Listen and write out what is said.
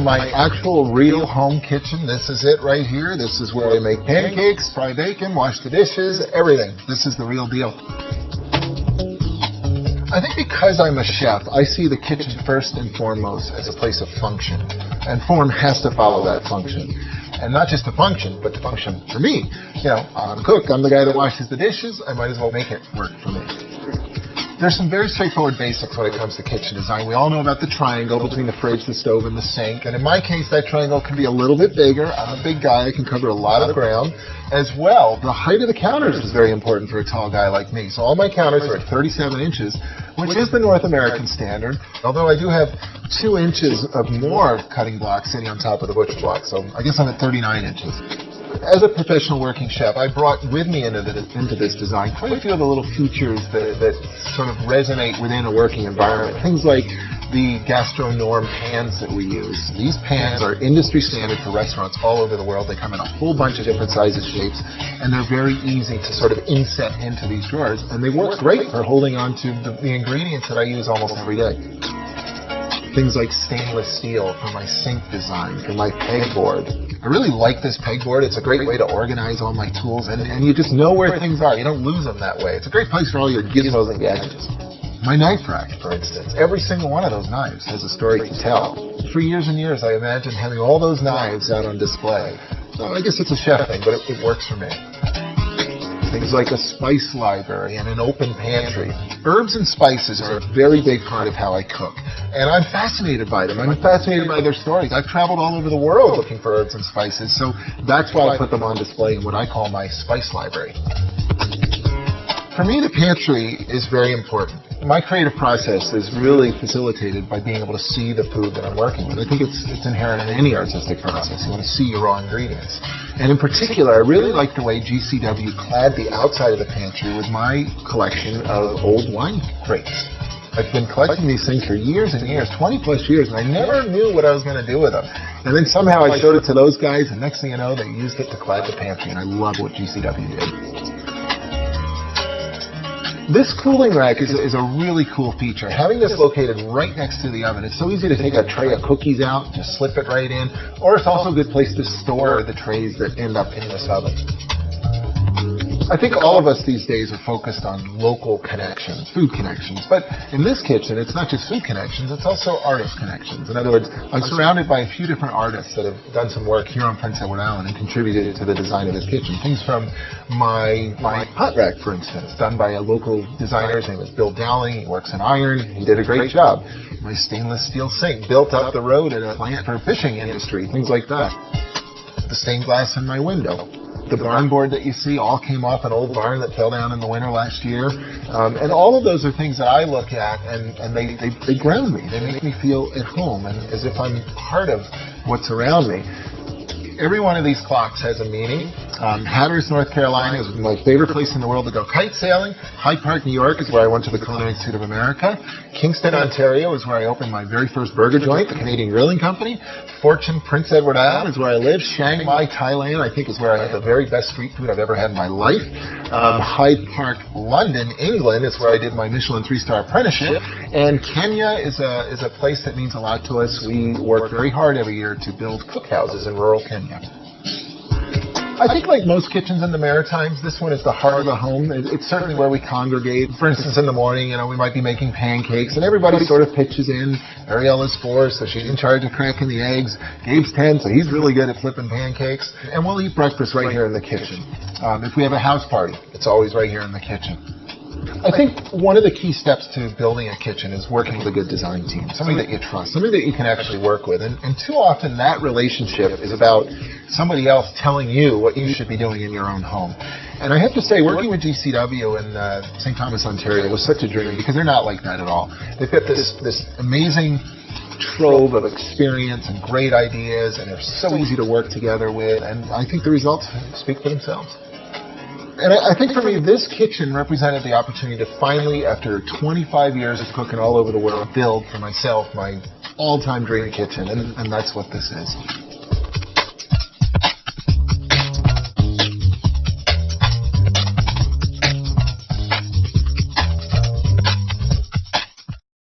my actual real home kitchen. This is it right here. This is where I make pancakes, fry bacon, wash the dishes, everything. This is the real deal. I think because I'm a chef, I see the kitchen first and foremost as a place of function. And form has to follow that function. And not just to function, but to function for me. You know, I'm a cook. I'm the guy that washes the dishes. I might as well make it work for me. There's some very straightforward basics when it comes to kitchen design. We all know about the triangle between the fridge, the stove, and the sink. And in my case, that triangle can be a little bit bigger. I'm a big guy. I can cover a lot of ground. As well, the height of the counters is very important for a tall guy like me. So all my counters are at 37 inches, which is the North American standard. Although I do have 2 inches of more cutting blocks sitting on top of the butcher block. So I guess I'm at 39 inches. As a professional working chef, I brought with me into this design quite a few of the little features that sort of resonate within a working environment. Things like the GastroNorm pans that we use. These pans are industry standard for restaurants all over the world. They come in a whole bunch of different sizes, shapes, and they're very easy to sort of inset into these drawers. And they work great for holding on to the ingredients that I use almost every day. Things like stainless steel for my sink design, for my pegboard. I really like this pegboard. It's a great way to organize all my tools, and you just know where things are. You don't lose them that way. It's a great place for all your gizmos and gadgets. My knife rack, for instance. Every single one of those knives has a story to tell. For years and years, I imagined having all those knives out on display. So I guess it's a chef thing, but it works for me. Things like a spice library and an open pantry. Herbs and spices are a very big part of how I cook. And I'm fascinated by them. I'm fascinated by their stories. I've traveled all over the world looking for herbs and spices, so that's why I put them on display in what I call my spice library. For me, the pantry is very important. My creative process is really facilitated by being able to see the food that I'm working with. I think it's inherent in any artistic process. You want to see your raw ingredients. And in particular, I really like the way GCW clad the outside of the pantry with my collection of old wine crates. I've been collecting these things for years and years, 20 plus years, and I never knew what I was going to do with them. And then somehow I showed it to those guys, and next thing you know, they used it to clad the pantry, and I love what GCW did. This cooling rack is a really cool feature. Having this located right next to the oven, it's so easy to take a tray of cookies out, just slip it right in, or it's also a good place to store the trays that end up in this oven. I think all of us these days are focused on local connections, food connections. But in this kitchen, it's not just food connections, it's also artist connections. In other words, I'm surrounded by a few different artists that have done some work here on Prince Edward Island and contributed to the design of this kitchen. Things from my hot rack, for instance, done by a local designer. His name is Bill Dowling. He works in iron. He did a great job. My stainless steel sink built up the road at a plant for fishing industry, things like that. The stained glass in my window. The barn board that you see all came off an old barn that fell down in the winter last year. And all of those are things that I look at, and they ground me. They make me feel at home and as if I'm part of what's around me. Every one of these clocks has a meaning. Hatteras, North Carolina is my favorite place in the world to go kite sailing. Hyde Park, New York is where I went to the Culinary Institute of America. Kingston, Ontario is where I opened my very first burger joint, the Canadian Grilling Company. Fortune, Prince Edward Island is where I live. Chiang Mai, Thailand, I think is where I had the very best street food I've ever had in my life. Hyde Park, London, England is where I did my Michelin 3-star apprenticeship. And Kenya is a place that means a lot to us. We work very hard every year to build cookhouses in rural Kenya. I think like most kitchens in the Maritimes, this one is the heart of the home. It's certainly where we congregate. For instance, in the morning, we might be making pancakes, and everybody sort of pitches in. Ariel is 4, so she's in charge of cracking the eggs. Gabe's 10, so he's really good at flipping pancakes. And we'll eat breakfast right here in the kitchen. If we have a house party, it's always right here in the kitchen. I think one of the key steps to building a kitchen is working with a good design team, somebody that you trust, somebody that you can actually work with. And too often that relationship is about somebody else telling you what you should be doing in your own home. And I have to say, working with GCW in St. Thomas, Ontario was such a dream because they're not like that at all. They've got this amazing trove of experience and great ideas, and they're so easy to work together with. And I think the results speak for themselves. And I think for me, this kitchen represented the opportunity to finally, after 25 years of cooking all over the world, build for myself my all-time dream kitchen, and that's what this is.